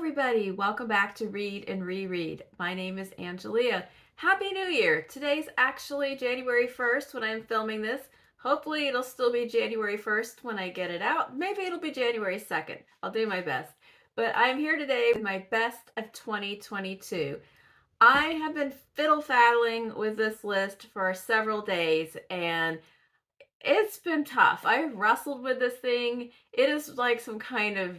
everybody. Welcome back to Read and Reread. My name is Angelia. Happy New Year. Today's actually January 1st when I'm filming this. Hopefully it'll still be January 1st when I get it out. Maybe it'll be January 2nd. I'll do my best. But I'm here today with my best of 2022. I have been fiddle-faddling with this list for several days and it's been tough. I wrestled with this thing. It is like some kind of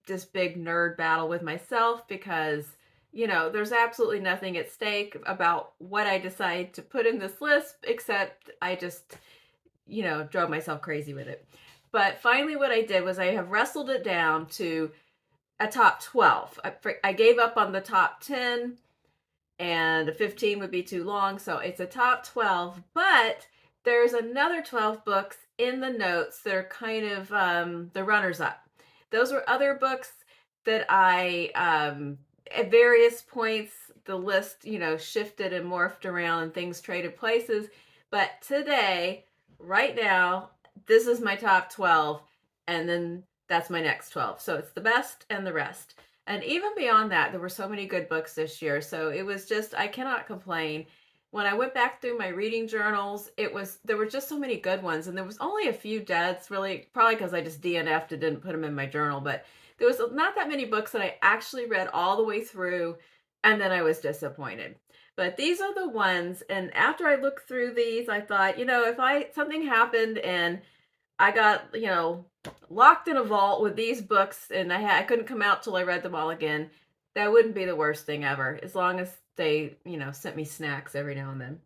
just big nerd battle with myself because, there's absolutely nothing at stake about what I decide to put in this list, except I just, drove myself crazy with it. But finally, what I did was I have wrestled it down to a top 12. I gave up on the top 10, and 15 would be too long, so it's a top 12, but there's another 12 books in the notes that are kind of the runners-up. Those were other books that I, at various points, the list, shifted and morphed around and things traded places. But today, right now, this is my top 12, and then that's my next 12. So it's the best and the rest. And even beyond that, there were so many good books this year. So it was just, I cannot complain. When I went back through my reading journals, there were just so many good ones. And there was only a few deads, really, probably because I just DNF'd and didn't put them in my journal. But there was not that many books that I actually read all the way through, and then I was disappointed. But these are the ones, and after I looked through these, I thought, if something happened and I got, locked in a vault with these books and I couldn't come out till I read them all again, that wouldn't be the worst thing ever, as long as they, sent me snacks every now and then.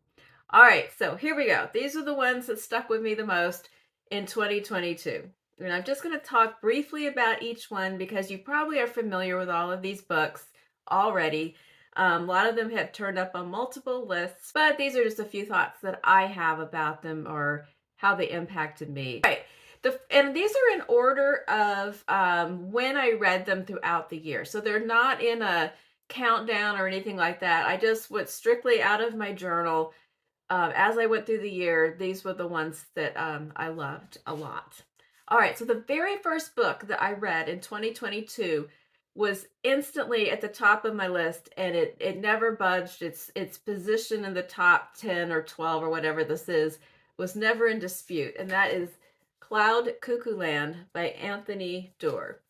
All right, so here we go. These are the ones that stuck with me the most in 2022. And I'm just going to talk briefly about each one because you probably are familiar with all of these books already. A lot of them have turned up on multiple lists, but these are just a few thoughts that I have about them or how they impacted me. Right. And these are in order of when I read them throughout the year. So they're not in a countdown or anything like that. I just went strictly out of my journal. As I went through the year, these were the ones that I loved a lot. All right, so the very first book that I read in 2022 was instantly at the top of my list, and it never budged. Its position in the top 10 or 12 or whatever this is was never in dispute, and that is Cloud Cuckoo Land by Anthony Doerr.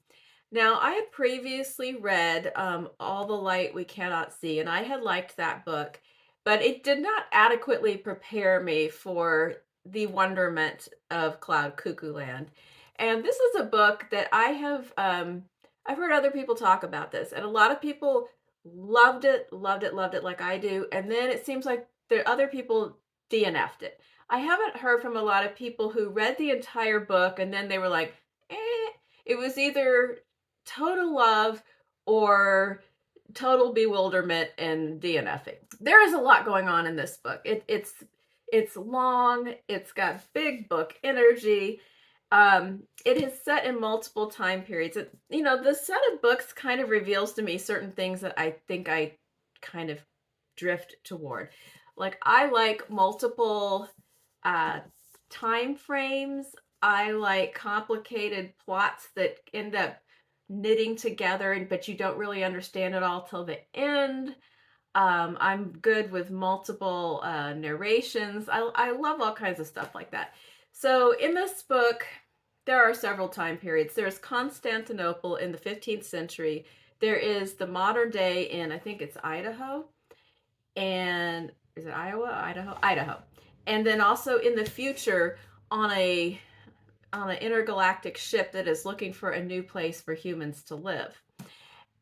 Now, I had previously read All the Light We Cannot See, and I had liked that book, but it did not adequately prepare me for the wonderment of Cloud Cuckoo Land. And this is a book that I have, I've heard other people talk about this, and a lot of people loved it like I do, and then it seems like the other people DNF'd it. I haven't heard from a lot of people who read the entire book and then they were like, eh. It was either total love or total bewilderment and DNFing. There is a lot going on in this book. It's long. It's got big book energy. It is set in multiple time periods. The set of books kind of reveals to me certain things that I think I kind of drift toward. Like, I like multiple time frames. I like complicated plots that end up knitting together, but you don't really understand it all till the end. I'm good with multiple narrations. I love all kinds of stuff like that. So in this book, there are several time periods. There's Constantinople in the 15th century. There is the modern day in, I think it's Idaho. And is it Iowa? Idaho. And then also in the future on an intergalactic ship that is looking for a new place for humans to live.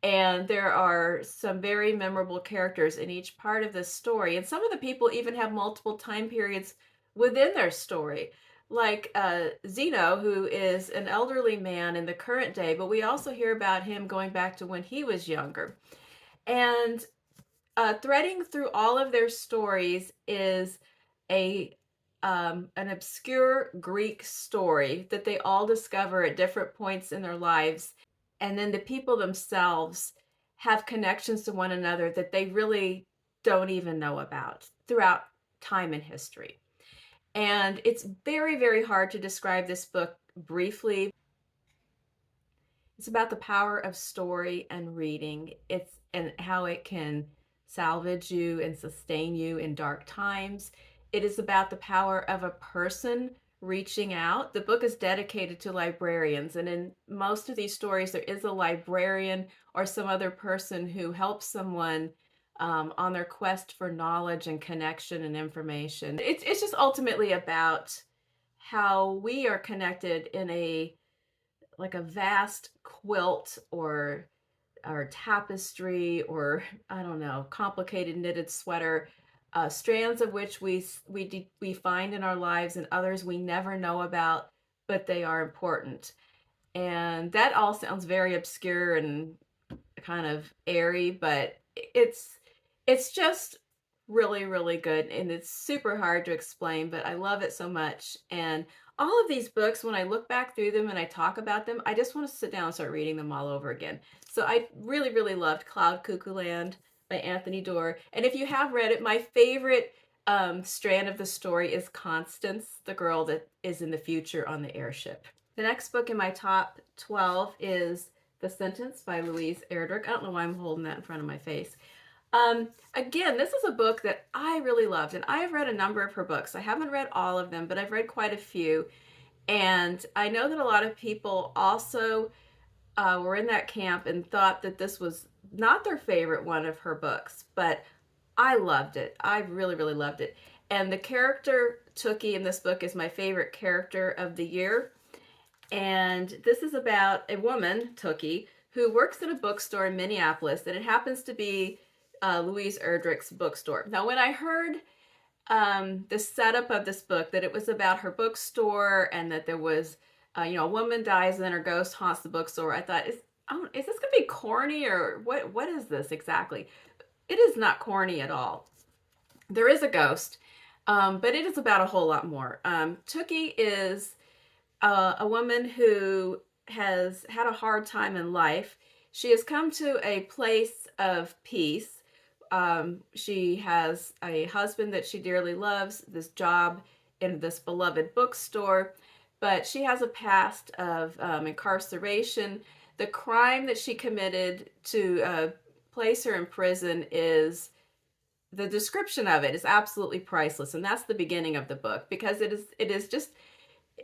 And there are some very memorable characters in each part of this story. And some of the people even have multiple time periods within their story. Like Zeno, who is an elderly man in the current day, but we also hear about him going back to when he was younger. And threading through all of their stories is an obscure Greek story that they all discover at different points in their lives. And then the people themselves have connections to one another that they really don't even know about throughout time and history. And it's very, very hard to describe this book briefly. It's about the power of story and reading. It's and how it can salvage you and sustain you in dark times. It is about the power of a person reaching out. The book is dedicated to librarians, and in most of these stories, there is a librarian or some other person who helps someone on their quest for knowledge and connection and information. It's just ultimately about how we are connected in a like a vast quilt or tapestry or I don't know, complicated knitted sweater, strands of which we find in our lives and others we never know about, but they are important. And that all sounds very obscure and kind of airy, but it's just really really good, and it's super hard to explain, but I love it so much. And all of these books, when I look back through them and I talk about them, I just want to sit down and start reading them all over again. So I really really loved Cloud Cuckoo Land by Anthony Doerr. And if you have read it, my favorite strand of the story is Constance, the girl that is in the future on the airship. The next book in my top 12 is The Sentence by Louise Erdrich. I don't know why I'm holding that in front of my face. Again, this is a book that I really loved, and I've read a number of her books. I haven't read all of them, but I've read quite a few. And I know that a lot of people also were in that camp and thought that this was not their favorite one of her books, but I loved it. I really, really loved it. And the character Tookie in this book is my favorite character of the year. And this is about a woman, Tookie, who works in a bookstore in Minneapolis, and it happens to be Louise Erdrich's bookstore. Now, when I heard the setup of this book, that it was about her bookstore and that there was, a woman dies and then her ghost haunts the bookstore, I thought, is this going to be corny or what is this exactly? It is not corny at all. There is a ghost, but it is about a whole lot more. Tookie is a woman who has had a hard time in life. She has come to a place of peace. She has a husband that she dearly loves, this job in this beloved bookstore, but she has a past of incarceration. The crime that she committed to place her in prison is the description of it is absolutely priceless, and that's the beginning of the book, because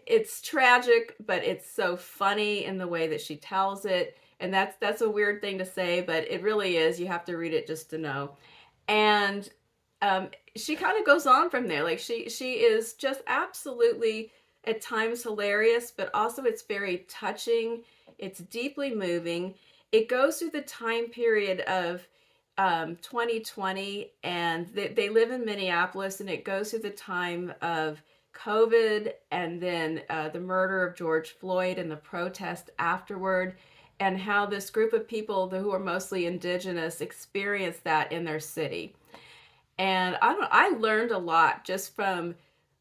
it's tragic, but it's so funny in the way that she tells it. And that's a weird thing to say, but it really is. You have to read it just to know. And she kind of goes on from there. Like she is just absolutely at times hilarious, but also it's very touching. It's deeply moving. It goes through the time period of 2020, and they live in Minneapolis, and it goes through the time of COVID and then the murder of George Floyd and the protest afterward, and how this group of people who are mostly indigenous experienced that in their city. And I learned a lot just from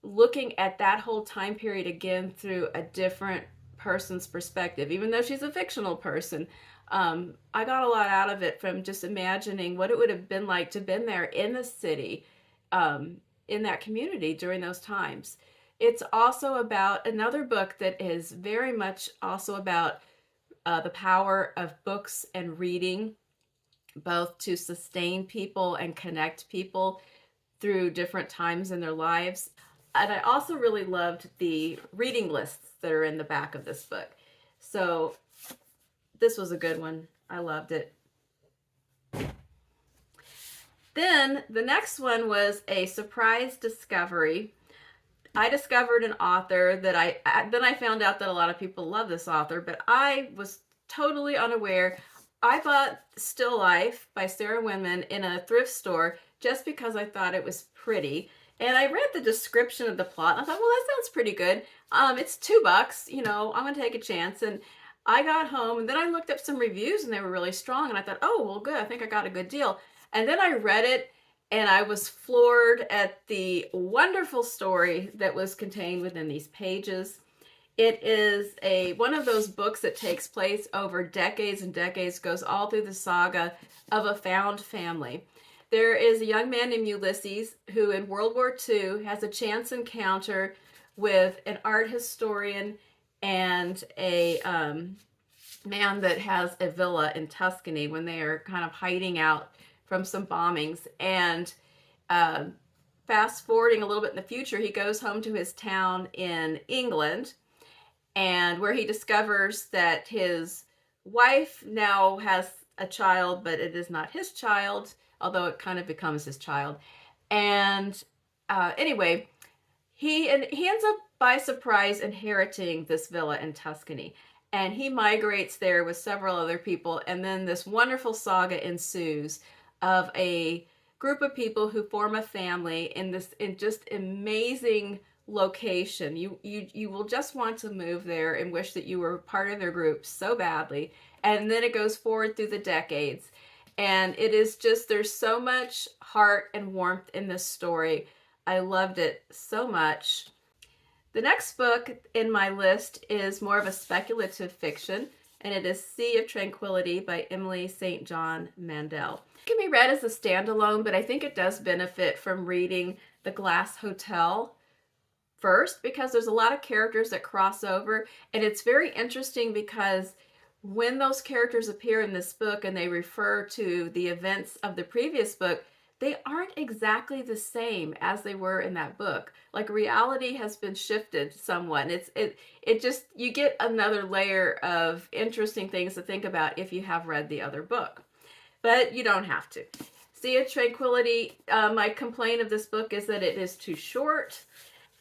looking at that whole time period again through a different person's perspective, even though she's a fictional person. I got a lot out of it from just imagining what it would have been like to have been there in the city, in that community during those times. It's also about another book that is very much also about the power of books and reading, both to sustain people and connect people through different times in their lives. And I also really loved the reading lists that are in the back of this book. So this was a good one. I loved it. Then the next one was a surprise discovery. I discovered an author that I found out that a lot of people love this author, but I was totally unaware. I bought Still Life by Sarah Winman in a thrift store just because I thought it was pretty. And I read the description of the plot, and I thought, well, that sounds pretty good. It's $2, I'm going to take a chance. And I got home, and then I looked up some reviews, and they were really strong. And I thought, oh, well, good. I think I got a good deal. And then I read it, and I was floored at the wonderful story that was contained within these pages. It is one of those books that takes place over decades and decades, goes all through the saga of a found family. There is a young man named Ulysses who in World War II has a chance encounter with an art historian and a man that has a villa in Tuscany when they are kind of hiding out from some bombings. And fast forwarding a little bit in the future, he goes home to his town in England, and where he discovers that his wife now has a child, but it is not his child, although it kind of becomes his child. And anyway, he ends up by surprise inheriting this villa in Tuscany. And he migrates there with several other people, and then this wonderful saga ensues of a group of people who form a family in just amazing location. You will just want to move there and wish that you were part of their group so badly. And then it goes forward through the decades, and it is just, there's so much heart and warmth in this story. I loved it so much. The next book in my list is more of a speculative fiction, and it is Sea of Tranquility by Emily St. John Mandel. It can be read as a standalone, but I think it does benefit from reading The Glass Hotel first, because there's a lot of characters that cross over, and it's very interesting because when those characters appear in this book and they refer to the events of the previous book, they aren't exactly the same as they were in that book. Like, reality has been shifted somewhat. And it just, you get another layer of interesting things to think about if you have read the other book. But you don't have to. Sea of Tranquility, my complaint of this book is that it is too short.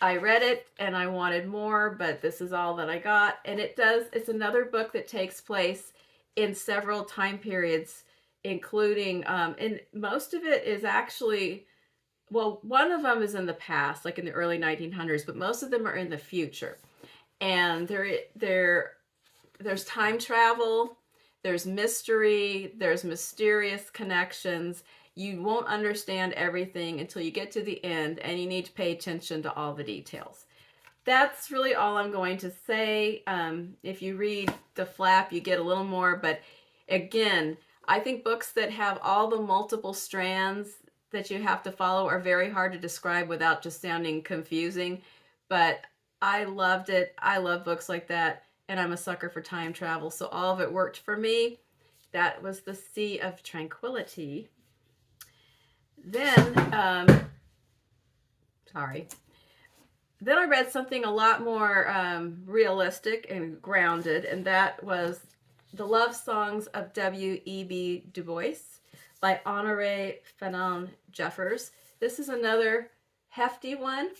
I read it and I wanted more, but this is all that I got. And it's another book that takes place in several time periods, including, and most of it is actually, well, one of them is in the past, like in the early 1900s, but most of them are in the future. And there's time travel, there's mystery, there's mysterious connections. You won't understand everything until you get to the end, and you need to pay attention to all the details. That's really all I'm going to say. If you read The Flap, you get a little more, but again, I think books that have all the multiple strands that you have to follow are very hard to describe without just sounding confusing, but I loved it. I love books like that, and I'm a sucker for time travel, so all of it worked for me. That was The Sea of Tranquility. Then, Then I read something a lot more realistic and grounded, and that was The Love Songs of W.E.B. Dubois by Honoree Fanonne Jeffers. This is another hefty one,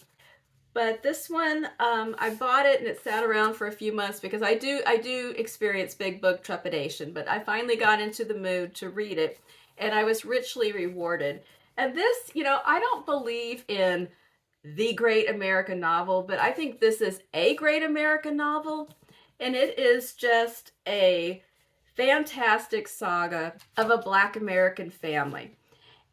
but this one, I bought it and it sat around for a few months because I do experience big book trepidation, but I finally got into the mood to read it, and I was richly rewarded. And this, I don't believe in the great American novel, but I think this is a great American novel, and it is just a fantastic saga of a Black American family.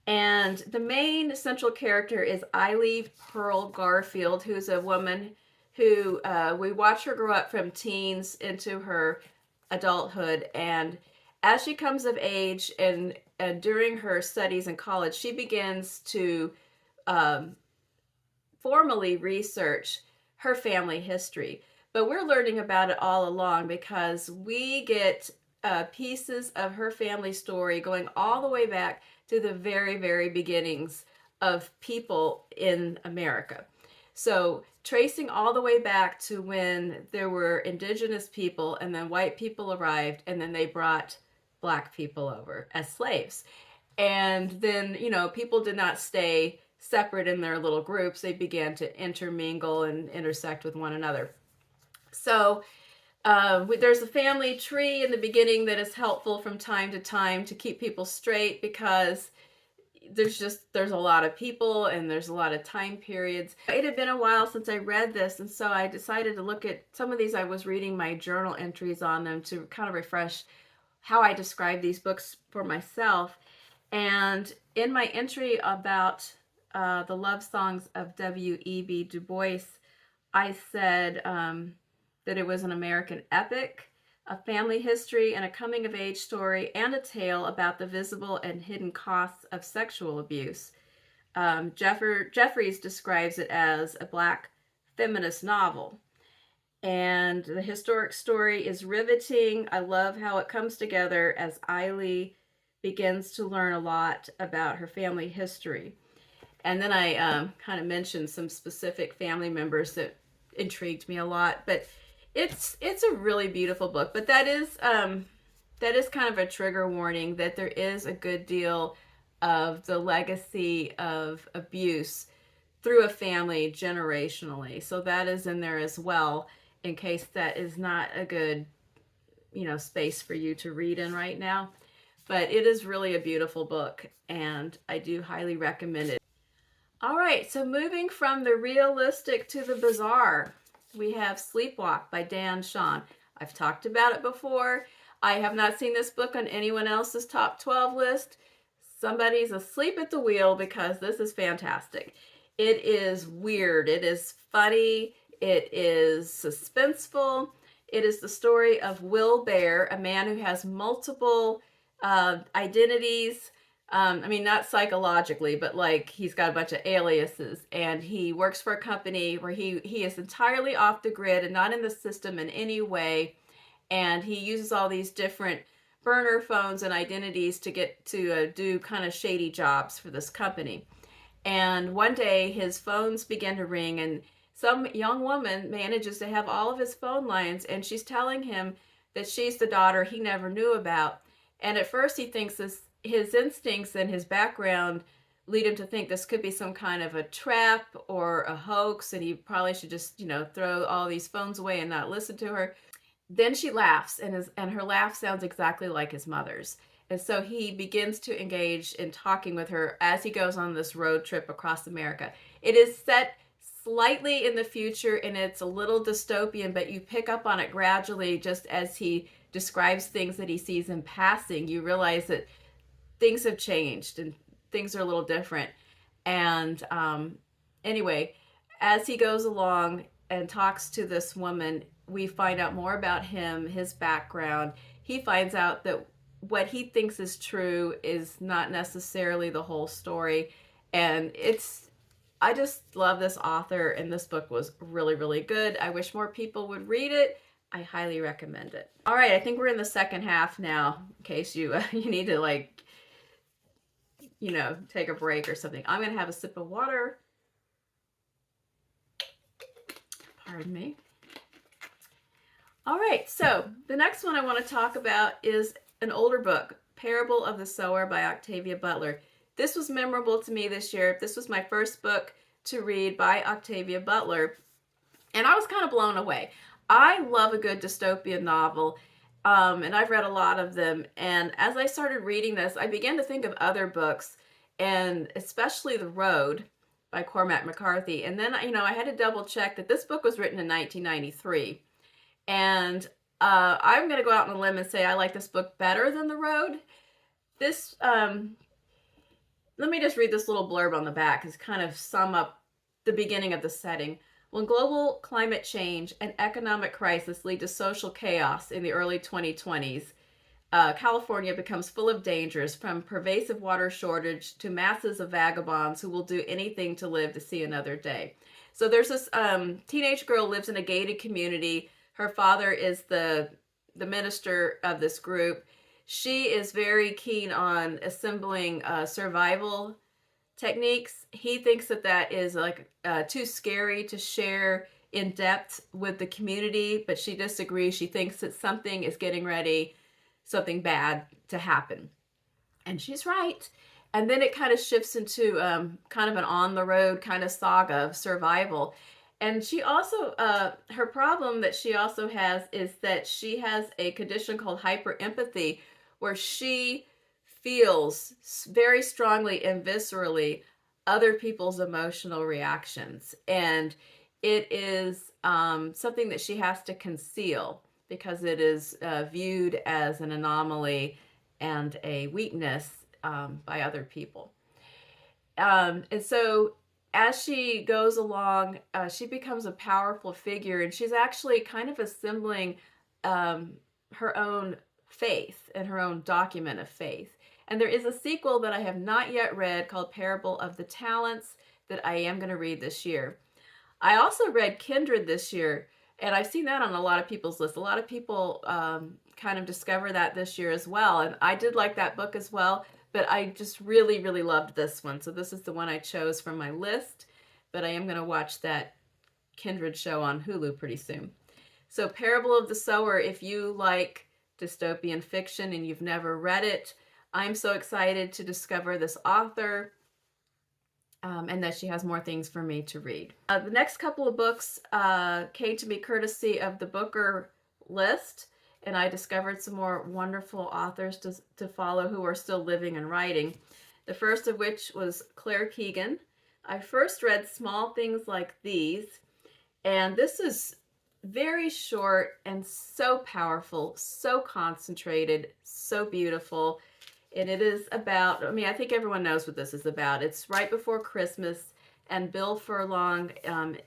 And the main central character is Eileen Pearl Garfield, who's a woman who we watch her grow up from teens into her adulthood. And as she comes of age and during her studies in college, she begins to formally research her family history. But we're learning about it all along because we get pieces of her family story going all the way back to the very, very beginnings of people in America. So tracing all the way back to when there were indigenous people, and then white people arrived, and then they brought Black people over as slaves. And then, people did not stay separate in their little groups. They began to intermingle and intersect with one another. So there's a family tree in the beginning that is helpful from time to time to keep people straight, because there's a lot of people and there's a lot of time periods. It had been a while since I read this, and so I decided to look at some of these. I was reading my journal entries on them to kind of refresh how I describe these books for myself. And in my entry about the love songs of W.E.B. Dubois, I said that it was an American epic, a family history, and a coming-of-age story, and a tale about the visible and hidden costs of sexual abuse. Jeffries describes it as a Black feminist novel. And the historic story is riveting. I love how it comes together as Eiley begins to learn a lot about her family history. And then I kind of mentioned some specific family members that intrigued me a lot. But it's a really beautiful book. But that is kind of a trigger warning that there is a good deal of the legacy of abuse through a family generationally. So that is in there as well, in case that is not a good, space for you to read in right now. But it is really a beautiful book, and I do highly recommend it. All right, so moving from the realistic to the bizarre, we have Sleepwalk by Dan Chaon. I've talked about it before. I have not seen this book on anyone else's top 12 list. Somebody's asleep at the wheel because this is fantastic. It is weird. It is funny. It is suspenseful. It is the story of Will Bear, a man who has multiple identities. Not psychologically, but like he's got a bunch of aliases, and he works for a company where he is entirely off the grid and not in the system in any way. And he uses all these different burner phones and identities to get to do kind of shady jobs for this company. And one day his phones begin to ring, and some young woman manages to have all of his phone lines, and she's telling him that she's the daughter he never knew about. And at first he thinks his instincts and his background lead him to think this could be some kind of a trap or a hoax, and he probably should just, throw all these phones away and not listen to her. Then she laughs, and her laugh sounds exactly like his mother's. And so he begins to engage in talking with her as he goes on this road trip across America. It is set slightly in the future, and it's a little dystopian, but you pick up on it gradually just as he describes things that he sees in passing. You realize that things have changed and things are a little different. And anyway, as he goes along and talks to this woman, we find out more about him, his background. He finds out that what he thinks is true is not necessarily the whole story. And I just love this author, and this book was really, really good. I wish more people would read it. I highly recommend it. All right, I think we're in the second half now, in case you need to take a break or something. I'm going to have a sip of water. Pardon me. All right, so the next one I want to talk about is an older book, Parable of the Sower by Octavia Butler. This was memorable to me this year. This was my first book to read by Octavia Butler, and I was kind of blown away. I love a good dystopian novel, and I've read a lot of them. And as I started reading this, I began to think of other books, and especially The Road by Cormac McCarthy. And then, I had to double check that this book was written in 1993. And I'm going to go out on a limb and say I like this book better than The Road. This, let me just read this little blurb on the back to kind of sum up the beginning of the setting. When global climate change and economic crisis lead to social chaos in the early 2020s, California becomes full of dangers, from pervasive water shortage to masses of vagabonds who will do anything to live to see another day. So there's this teenage girl lives in a gated community. Her father is the minister of this group. She is very keen on assembling survival techniques. He thinks that is too scary to share in depth with the community, but she disagrees. She thinks that something is getting ready, something bad to happen. And she's right. And then it kind of shifts into kind of an on-the-road kind of saga of survival. And she also, her problem that she also has is that she has a condition called hyperempathy, where she feels very strongly and viscerally other people's emotional reactions. And it is something that she has to conceal because it is viewed as an anomaly and a weakness by other people. And so as she goes along, she becomes a powerful figure, and she's actually kind of assembling her own faith and her own document of faith. And there is a sequel that I have not yet read called Parable of the Talents that I am going to read this year. I also read Kindred this year, And I've seen that on a lot of people's lists. A lot of people kind of discover that this year as well. And I did like that book as well, but I just really, really loved this one. So this is the one I chose from my list, but I am going to watch that Kindred show on Hulu pretty soon. So Parable of the Sower, if you like dystopian fiction and you've never read it, I'm so excited to discover this author. And that she has more things for me to read. The next couple of books came to me courtesy of the Booker list, and I discovered some more wonderful authors to follow who are still living and writing. The first of which was Claire Keegan. I first read Small Things Like These, and this is very short and so powerful, so concentrated, so beautiful. And it is about, I mean, I think everyone knows what this is about. It's right before Christmas, and Bill Furlong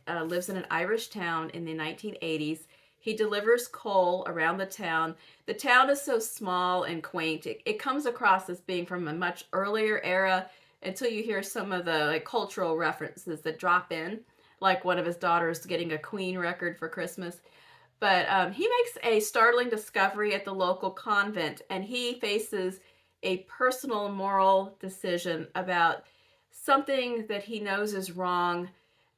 lives in an Irish town in the 1980s. He delivers coal around the town. The town is so small and quaint. It comes across as being from a much earlier era until you hear some of the cultural references that drop in, like one of his daughters getting a Queen record for Christmas. But he makes a startling discovery at the local convent, and he faces a personal moral decision about something that he knows is wrong,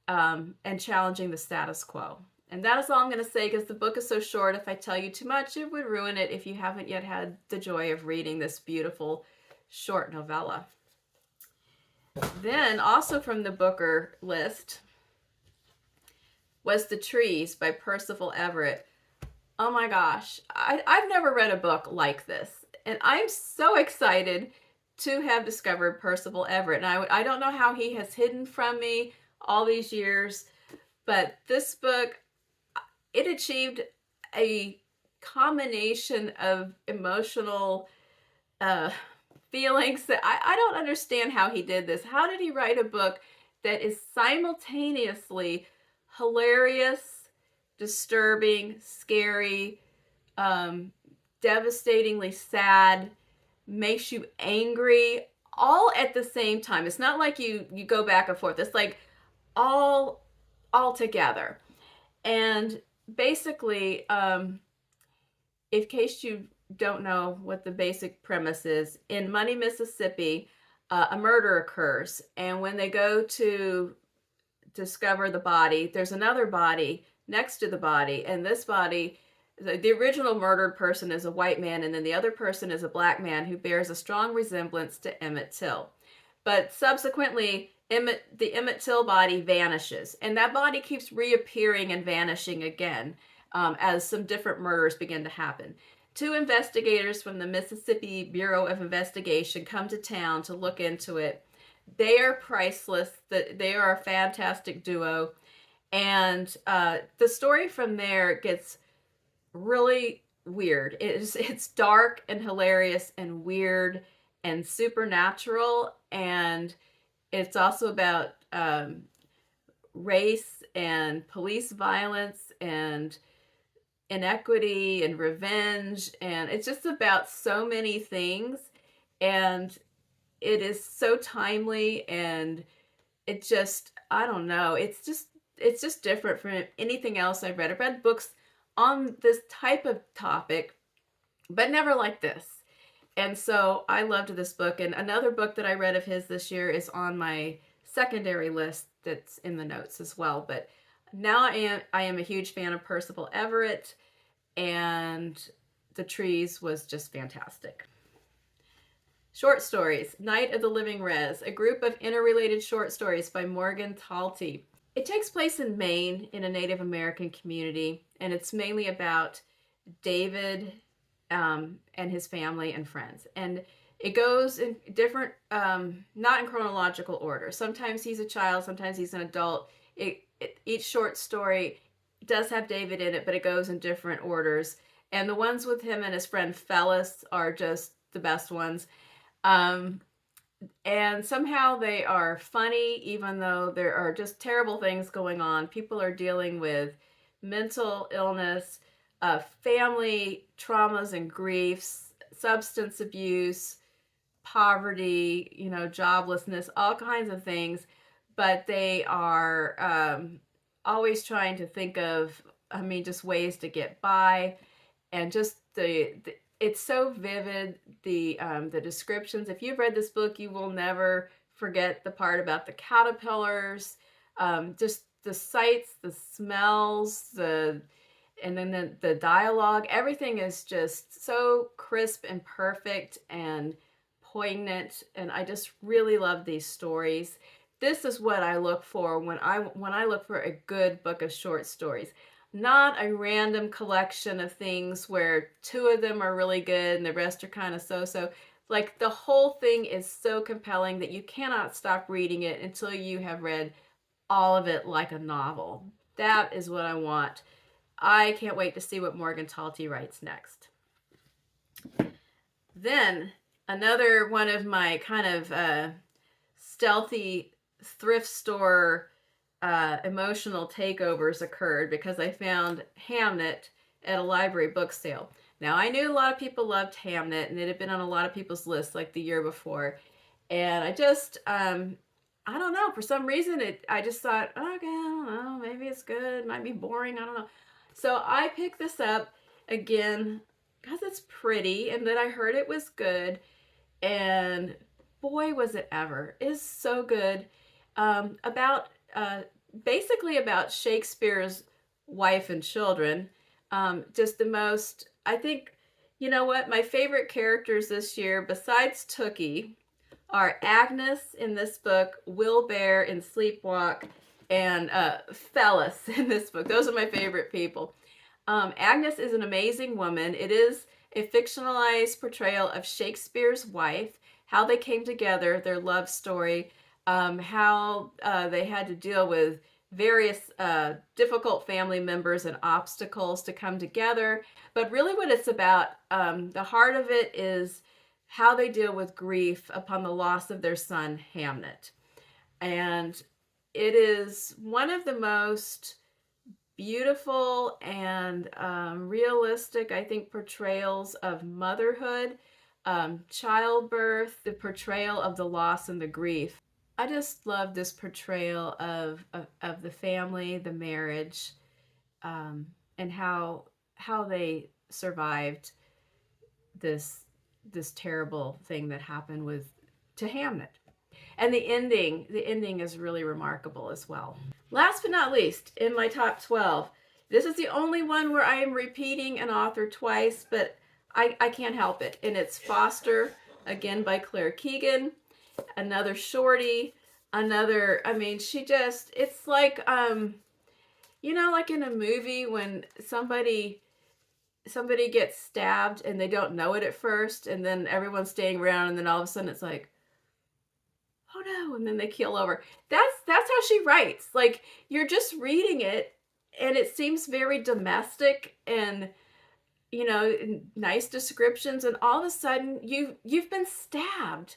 and challenging the status quo. And that is all I'm going to say, because the book is so short. If I tell you too much, it would ruin it if you haven't yet had the joy of reading this beautiful short novella. Then, also from the Booker list, was The Trees by Percival Everett. Oh my gosh, I've never read a book like this. And I'm so excited to have discovered Percival Everett. And I don't know how he has hidden from me all these years, but this book, it achieved a combination of emotional feelings that I don't understand how he did this. How did he write a book that is simultaneously hilarious, disturbing, scary, devastatingly sad, makes you angry, all at the same time? It's not like you go back and forth. It's like all together. And basically, in case you don't know what the basic premise is, in Money, Mississippi, a murder occurs, and when they go to discover the body, there's another body next to the body, and this body, the original murdered person, is a white man, and then the other person is a black man who bears a strong resemblance to Emmett Till. But subsequently, the Emmett Till body vanishes, and that body keeps reappearing and vanishing again as some different murders begin to happen. Two investigators from the Mississippi Bureau of Investigation come to town to look into it. They are priceless. They are a fantastic duo. And the story from there gets really weird. It's dark and hilarious and weird and supernatural. And it's also about race and police violence and inequity and revenge. And it's just about so many things. And it is so timely, and it just, I don't know, it's just different from anything else I've read. I've read books on this type of topic, but never like this. And so I loved this book. And another book that I read of his this year is on my secondary list that's in the notes as well. But now I am a huge fan of Percival Everett, and The Trees was just fantastic. Short stories, Night of the Living Rez, a group of interrelated short stories by Morgan Talty. It takes place in Maine in a Native American community, and it's mainly about David and his family and friends. And it goes in different, not in chronological order. Sometimes he's a child, sometimes he's an adult. Each short story does have David in it, but it goes in different orders. And the ones with him and his friend Phyllis are just the best ones. And somehow they are funny, even though there are just terrible things going on. People are dealing with mental illness, family traumas and griefs, substance abuse, poverty, joblessness, all kinds of things. But they are always trying to think of I mean, just ways to get by, and just it's so vivid. The descriptions. If you've read this book, you will never forget the part about the caterpillars, just the sights, the smells, and then the dialogue. Everything is just so crisp and perfect and poignant, and I just really love these stories. This is what I look for when I look for a good book of short stories. Not a random collection of things where two of them are really good and the rest are kind of so-so. Like, the whole thing is so compelling that you cannot stop reading it until you have read all of it like a novel. That is what I want. I can't wait to see what Morgan Talty writes next. Then another one of my kind of stealthy thrift store emotional takeovers occurred because I found Hamnet at a library book sale. Now, I knew a lot of people loved Hamnet, and it had been on a lot of people's lists like the year before. And I just, I don't know, for some reason, I just thought, okay, I don't know, maybe it's good, might be boring, I don't know. So I picked this up again because it's pretty, and then I heard it was good, and boy, was it ever. It is so good. Basically about Shakespeare's wife and children. Just the most, I think, you know what, my favorite characters this year, besides Tookie, are Agnes in this book, Wilbur in Sleepwalk, and Phyllis in this book. Those are my favorite people. Agnes is an amazing woman. It is a fictionalized portrayal of Shakespeare's wife, how they came together, their love story, how they had to deal with various difficult family members and obstacles to come together. But really what it's about, the heart of it is how they deal with grief upon the loss of their son, Hamnet. And it is one of the most beautiful and realistic, I think, portrayals of motherhood, childbirth, the portrayal of the loss and the grief. I just love this portrayal of the family, the marriage, and how they survived this terrible thing that happened to Hamnet. And the ending is really remarkable as well. Last but not least, in my top 12, this is the only one where I am repeating an author twice, but I can't help it. And it's Foster, again by Claire Keegan, another shorty, another, I mean, it's like, you know, like in a movie when somebody gets stabbed and they don't know it at first, and then everyone's staying around, and then all of a sudden it's like, oh no, and then they keel over. That's how she writes. Like, you're just reading it and it seems very domestic and, you know, nice descriptions, and all of a sudden you've been stabbed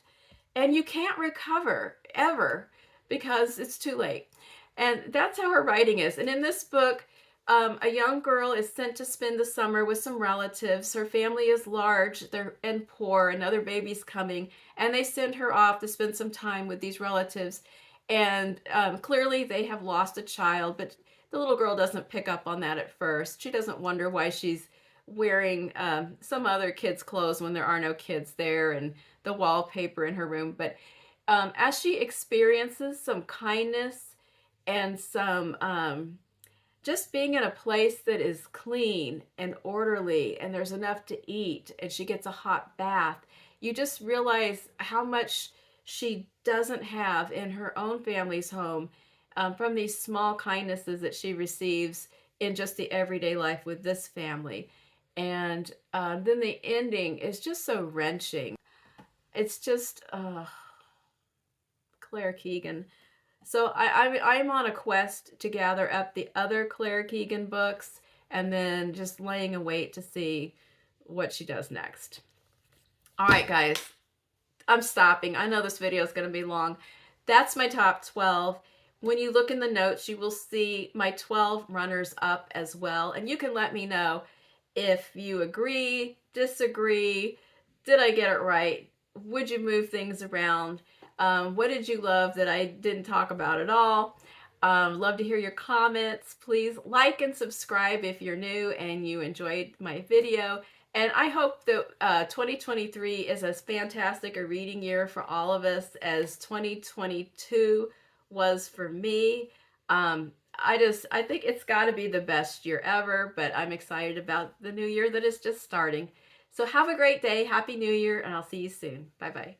and you can't recover ever because it's too late. And that's how her writing is. And in this book, a young girl is sent to spend the summer with some relatives. Her family is large and poor. Another baby's coming, and they send her off to spend some time with these relatives. And clearly they have lost a child, but the little girl doesn't pick up on that at first. She doesn't wonder why she's wearing some other kid's clothes when there are no kids there, and the wallpaper in her room. But as she experiences some kindness and some just being in a place that is clean and orderly and there's enough to eat, and she gets a hot bath, you just realize how much she doesn't have in her own family's home, from these small kindnesses that she receives in just the everyday life with this family. And then the ending is just so wrenching. It's just Claire Keegan. So I'm on a quest to gather up the other Claire Keegan books, and then just laying in wait to see what she does next. All right, guys, I'm stopping. I know this video is going to be long. That's my top 12. When you look in the notes, you will see my 12 runners up as well. And you can let me know if you agree, disagree, did I get it right? Would you move things around? What did you love that I didn't talk about at all? Love to hear your comments. Please like and subscribe if you're new and you enjoyed my video. And I hope that 2023 is as fantastic a reading year for all of us as 2022 was for me. I think it's got to be the best year ever, but I'm excited about the new year that is just starting. So have a great day. Happy New Year, and I'll see you soon. Bye-bye.